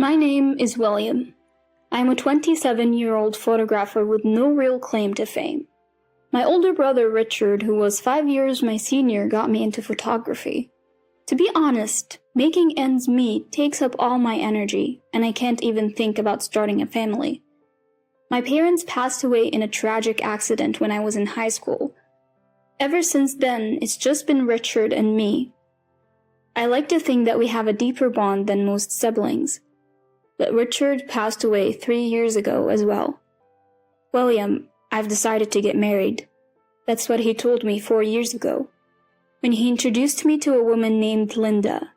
My name is William. I'm a 27-year-old photographer with no real claim to fame. My older brother Richard, who was 5 years my senior, got me into photography. To be honest, making ends meet takes up all my energy, and I can't even think about starting a family. My parents passed away in a tragic accident when I was in high school. Ever since then, it's just been Richard and me. I like to think that we have a deeper bond than most siblings. But Richard passed away 3 years ago as well. William, I've decided to get married. That's what he told me 4 years ago, when he introduced me to a woman named Linda.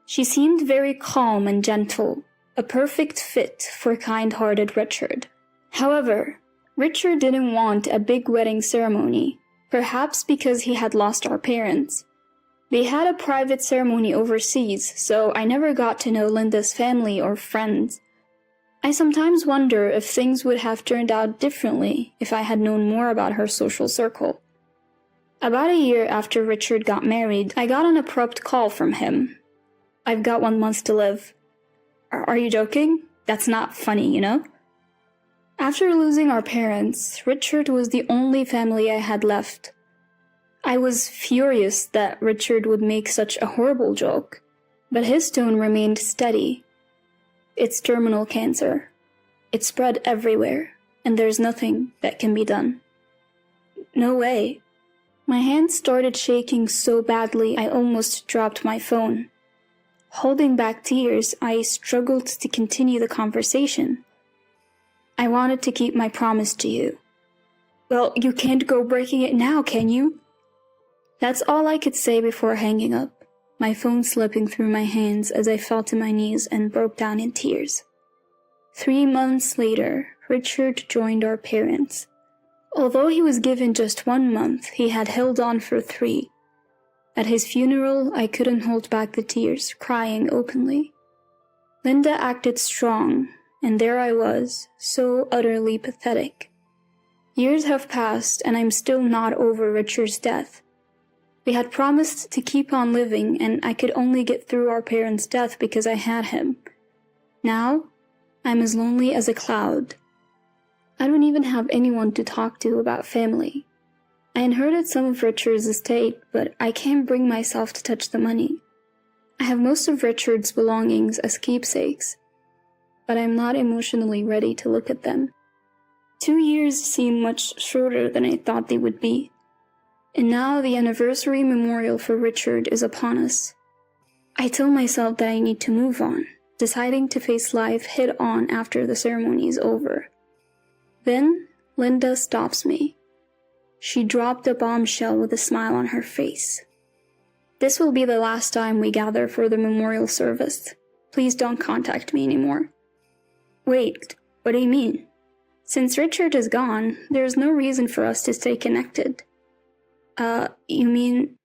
She seemed very calm and gentle, a perfect fit for kind-hearted Richard. However, Richard didn't want a big wedding ceremony, perhaps because he had lost our parents. They had a private ceremony overseas, so I never got to know Linda's family or friends. I sometimes wonder if things would have turned out differently if I had known more about her social circle. About a year after Richard got married, I got an abrupt call from him. "I've got 1 month to live." Are you joking? That's not funny, you know? After losing our parents, Richard was the only family I had left. I was furious that Richard would make such a horrible joke, but his tone remained steady. It's terminal cancer. It spread everywhere, and there's nothing that can be done. No way. My hands started shaking so badly I almost dropped my phone. Holding back tears, I struggled to continue the conversation. I wanted to keep my promise to you. Well, you can't go breaking it now, can you? That's all I could say before hanging up, my phone slipping through my hands as I fell to my knees and broke down in tears. 3 months later, Richard joined our parents. Although he was given just 1 month, he had held on for 3. At his funeral, I couldn't hold back the tears, crying openly. Linda acted strong, and there I was, so utterly pathetic. Years have passed, and I'm still not over Richard's death. We had promised to keep on living, and I could only get through our parents' death because I had him. Now, I'm as lonely as a cloud. I don't even have anyone to talk to about family. I inherited some of Richard's estate, but I can't bring myself to touch the money. I have most of Richard's belongings as keepsakes, but I'm not emotionally ready to look at them. 2 years seem much shorter than I thought they would be. And now the anniversary memorial for Richard is upon us. I tell myself that I need to move on, deciding to face life head-on after the ceremony is over. Then, Linda stops me. She dropped a bombshell with a smile on her face. "This will be the last time we gather for the memorial service. Please don't contact me anymore." Wait, what do you mean? Since Richard is gone, there's no reason for us to stay connected. You mean...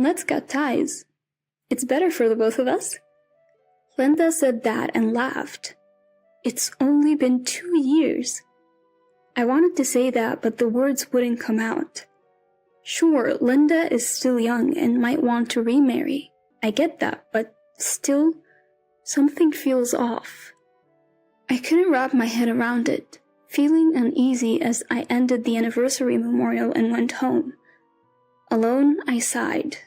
let's cut ties. It's better for the both of us. Linda said that and laughed. It's only been 2 years. I wanted to say that, but the words wouldn't come out. Sure, Linda is still young and might want to remarry. I get that, but still, something feels off. I couldn't wrap my head around it, feeling uneasy as I ended the anniversary memorial and went home. Alone, I sighed.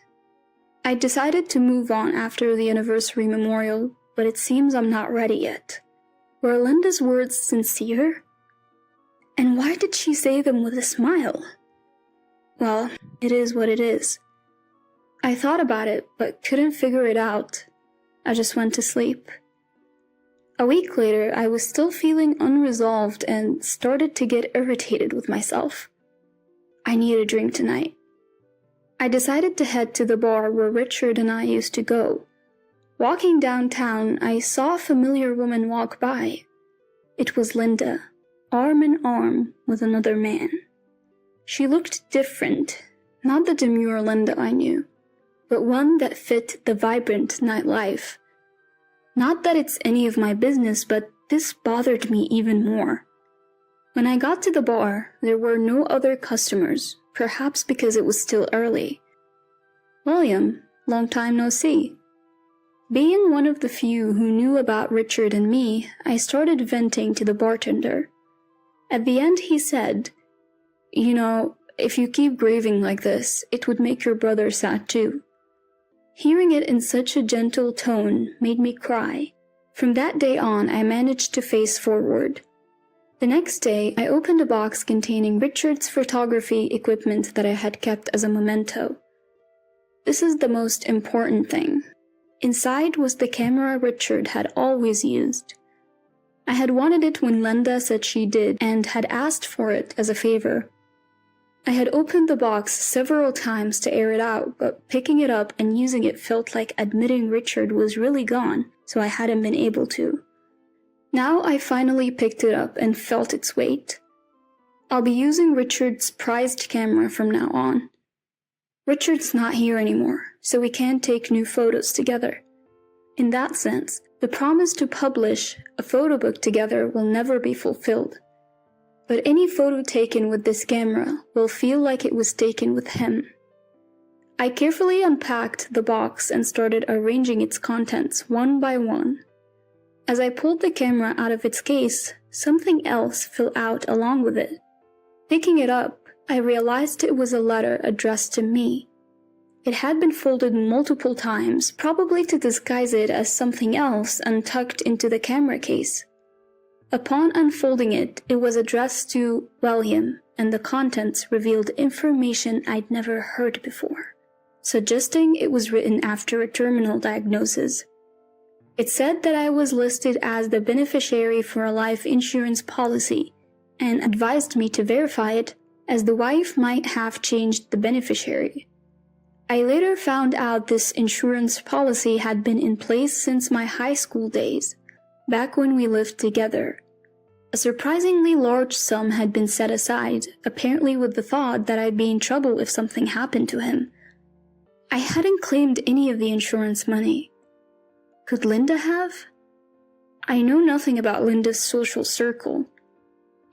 I decided to move on after the anniversary memorial, but it seems I'm not ready yet. Were Linda's words sincere? And why did she say them with a smile? Well, it is what it is. I thought about it, but couldn't figure it out. I just went to sleep. A week later, I was still feeling unresolved and started to get irritated with myself. I need a drink tonight. I decided to head to the bar where Richard and I used to go. Walking downtown, I saw a familiar woman walk by. It was Linda, arm in arm with another man. She looked different, not the demure Linda I knew, but one that fit the vibrant nightlife. Not that it's any of my business, but this bothered me even more. When I got to the bar, there were no other customers, perhaps because it was still early. "William, long time no see." Being one of the few who knew about Richard and me, I started venting to the bartender. At the end he said, "You know, if you keep grieving like this, it would make your brother sad too." Hearing it in such a gentle tone made me cry. From that day on, I managed to face forward. The next day, I opened a box containing Richard's photography equipment that I had kept as a memento. This is the most important thing. Inside was the camera Richard had always used. I had wanted it when Linda said she did and had asked for it as a favor. I had opened the box several times to air it out, but picking it up and using it felt like admitting Richard was really gone, so I hadn't been able to. Now I finally picked it up and felt its weight. I'll be using Richard's prized camera from now on. Richard's not here anymore, so we can't take new photos together. In that sense, the promise to publish a photo book together will never be fulfilled. But any photo taken with this camera will feel like it was taken with him. I carefully unpacked the box and started arranging its contents one by one. As I pulled the camera out of its case, something else fell out along with it. Picking it up, I realized it was a letter addressed to me. It had been folded multiple times, probably to disguise it as something else and tucked into the camera case. Upon unfolding it, it was addressed to William, and the contents revealed information I'd never heard before, suggesting it was written after a terminal diagnosis. It said that I was listed as the beneficiary for a life insurance policy, and advised me to verify it, as the wife might have changed the beneficiary. I later found out this insurance policy had been in place since my high school days, back when we lived together. A surprisingly large sum had been set aside, apparently with the thought that I'd be in trouble if something happened to him. I hadn't claimed any of the insurance money. Could Linda have? I know nothing about Linda's social circle.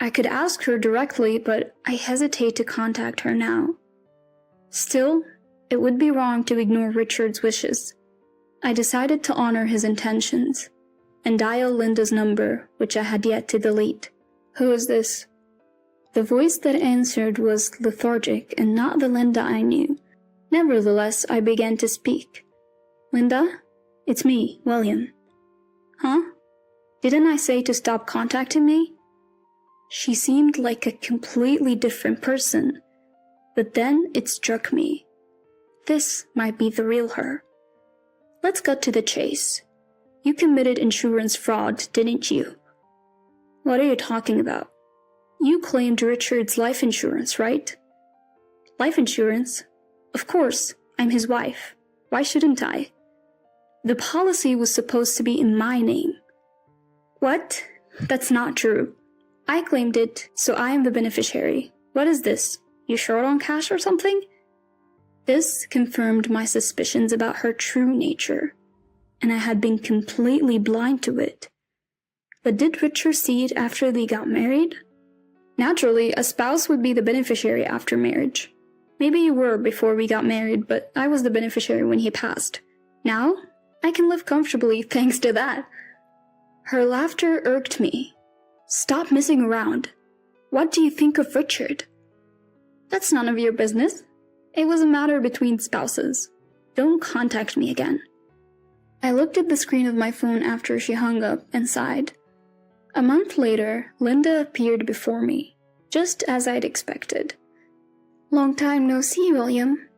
I could ask her directly, but I hesitate to contact her now. Still, it would be wrong to ignore Richard's wishes. I decided to honor his intentions and dial Linda's number, which I had yet to delete. "Who is this?" The voice that answered was lethargic and not the Linda I knew. Nevertheless, I began to speak. "Linda? It's me, William." "Huh? Didn't I say to stop contacting me?" She seemed like a completely different person. But then it struck me. This might be the real her. "Let's cut to the chase. You committed insurance fraud, didn't you?" "What are you talking about?" "You claimed Richard's life insurance, right?" "Life insurance? Of course, I'm his wife. Why shouldn't I?" "The policy was supposed to be in my name." "What? That's not true. I claimed it, so I am the beneficiary. What is this? You short on cash or something?" This confirmed my suspicions about her true nature, and I had been completely blind to it. But did Richard see it after they got married? Naturally, a spouse would be the beneficiary after marriage. Maybe you were before we got married, but I was the beneficiary when he passed. Now, I can live comfortably thanks to that. Her laughter irked me. "Stop messing around. What do you think of Richard?" "That's none of your business. It was a matter between spouses. Don't contact me again." I looked at the screen of my phone after she hung up and sighed. A month later, Linda appeared before me, just as I'd expected. "Long time no see, William."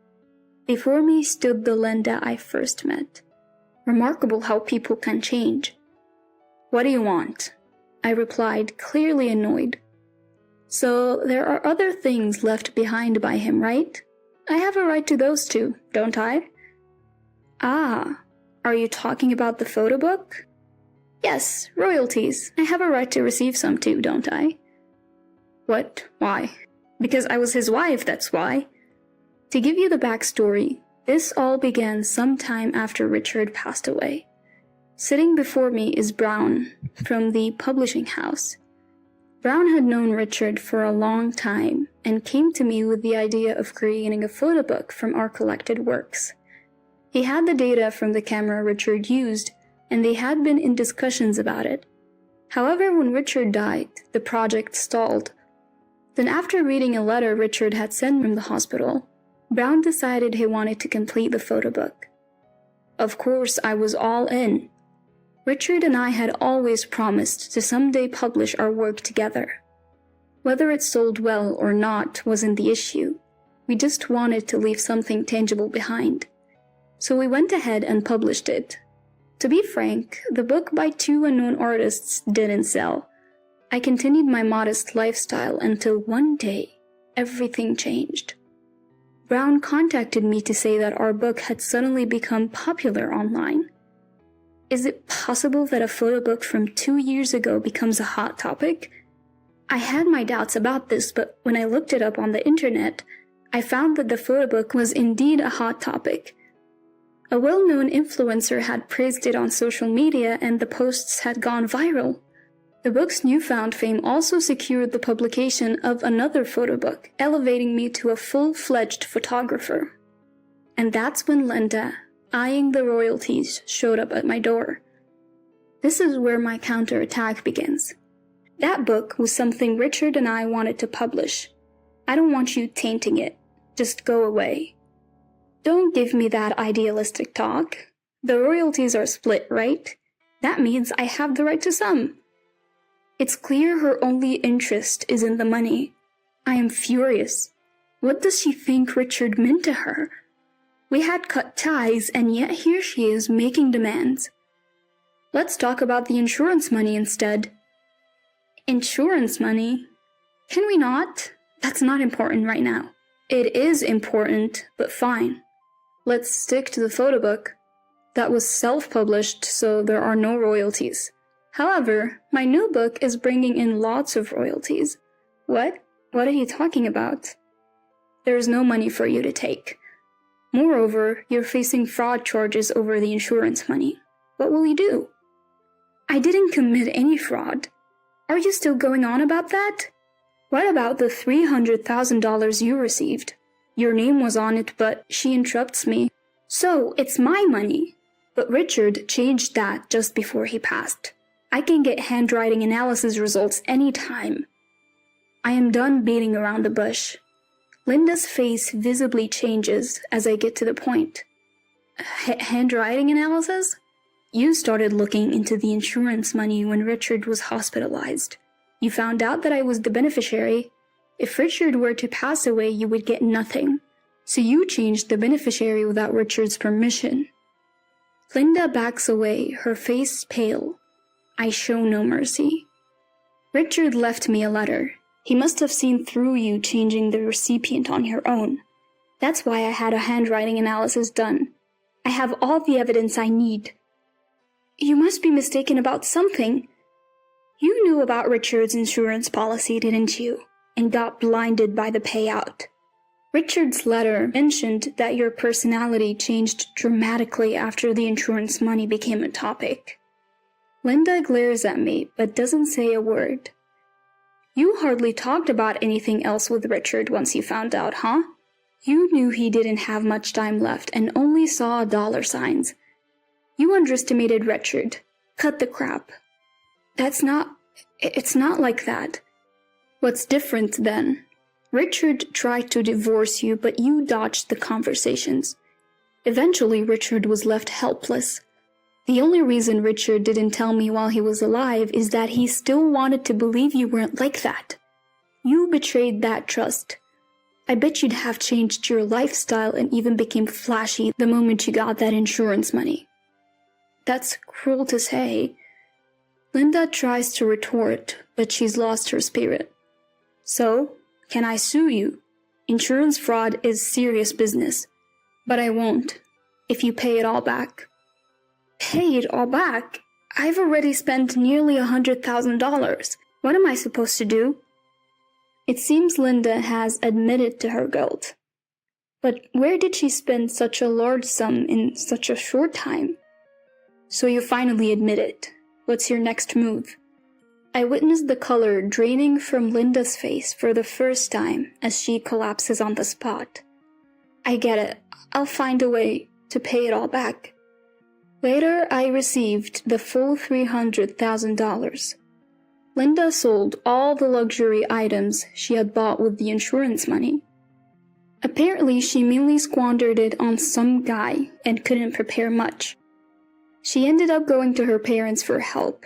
Before me stood the Linda I first met. Remarkable how people can change. "What do you want?" I replied, clearly annoyed. "So there are other things left behind by him, right? I have a right to those too, don't I?" "Ah, are you talking about the photo book?" "Yes, royalties. I have a right to receive some too, don't I?" "What? Why?" "Because I was his wife, that's why." To give you the backstory, this all began some time after Richard passed away. Sitting before me is Brown, from the publishing house. Brown had known Richard for a long time and came to me with the idea of creating a photo book from our collected works. He had the data from the camera Richard used, and they had been in discussions about it. However, when Richard died, the project stalled. Then after reading a letter Richard had sent from the hospital, Brown decided he wanted to complete the photo book. Of course, I was all in. Richard and I had always promised to someday publish our work together. Whether it sold well or not wasn't the issue. We just wanted to leave something tangible behind. So we went ahead and published it. To be frank, the book by two unknown artists didn't sell. I continued my modest lifestyle until one day, everything changed. Brown contacted me to say that our book had suddenly become popular online. Is it possible that a photo book from 2 years ago becomes a hot topic? I had my doubts about this, but when I looked it up on the internet, I found that the photo book was indeed a hot topic. A well-known influencer had praised it on social media and the posts had gone viral. The book's newfound fame also secured the publication of another photo book, elevating me to a full-fledged photographer. And that's when Linda, eyeing the royalties, showed up at my door. This is where my counterattack begins. That book was something Richard and I wanted to publish. I don't want you tainting it. Just go away. Don't give me that idealistic talk. The royalties are split, right? That means I have the right to some. It's clear her only interest is in the money. I am furious. What does she think Richard meant to her? We had cut ties, and yet here she is making demands. Let's talk about the insurance money instead. Insurance money? Can we not? That's not important right now. It is important, but fine. Let's stick to the photo book. That was self-published, so there are no royalties. However, my new book is bringing in lots of royalties. What? What are you talking about? There is no money for you to take. Moreover, you're facing fraud charges over the insurance money. What will you do? I didn't commit any fraud. Are you still going on about that? What about the $300,000 you received? Your name was on it, but she interrupts me. So, it's my money. But Richard changed that just before he passed. I can get handwriting analysis results anytime. I am done beating around the bush. Linda's face visibly changes as I get to the point. Handwriting analysis? You started looking into the insurance money when Richard was hospitalized. You found out that I was the beneficiary. If Richard were to pass away, you would get nothing. So you changed the beneficiary without Richard's permission. Linda backs away, her face pale. I show no mercy. Richard left me a letter. He must have seen through you changing the recipient on your own. That's why I had a handwriting analysis done. I have all the evidence I need. You must be mistaken about something. You knew about Richard's insurance policy, didn't you? And got blinded by the payout. Richard's letter mentioned that your personality changed dramatically after the insurance money became a topic. Linda glares at me, but doesn't say a word. You hardly talked about anything else with Richard once you found out, huh? You knew he didn't have much time left and only saw dollar signs. You underestimated Richard. Cut the crap. It's not like that. What's different then? Richard tried to divorce you, but you dodged the conversations. Eventually, Richard was left helpless. The only reason Richard didn't tell me while he was alive is that he still wanted to believe you weren't like that. You betrayed that trust. I bet you'd have changed your lifestyle and even became flashy the moment you got that insurance money. That's cruel to say. Linda tries to retort, but she's lost her spirit. So, can I sue you? Insurance fraud is serious business. But I won't, if you pay it all back. Pay it all back? I've already spent nearly $100,000. What am I supposed to do? It seems Linda has admitted to her guilt. But where did she spend such a large sum in such a short time? So you finally admit it. What's your next move? I witnessed the color draining from Linda's face for the first time as she collapses on the spot. I get it. I'll find a way. to pay it all back. Later, I received the full $300,000. Linda sold all the luxury items she had bought with the insurance money. Apparently, she mainly squandered it on some guy and couldn't prepare much. She ended up going to her parents for help.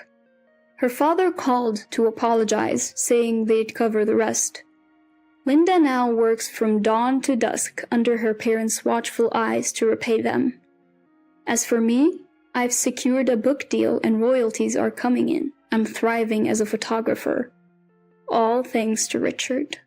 Her father called to apologize, saying they'd cover the rest. Linda now works from dawn to dusk under her parents' watchful eyes to repay them. As for me, I've secured a book deal and royalties are coming in. I'm thriving as a photographer. All thanks to Richard.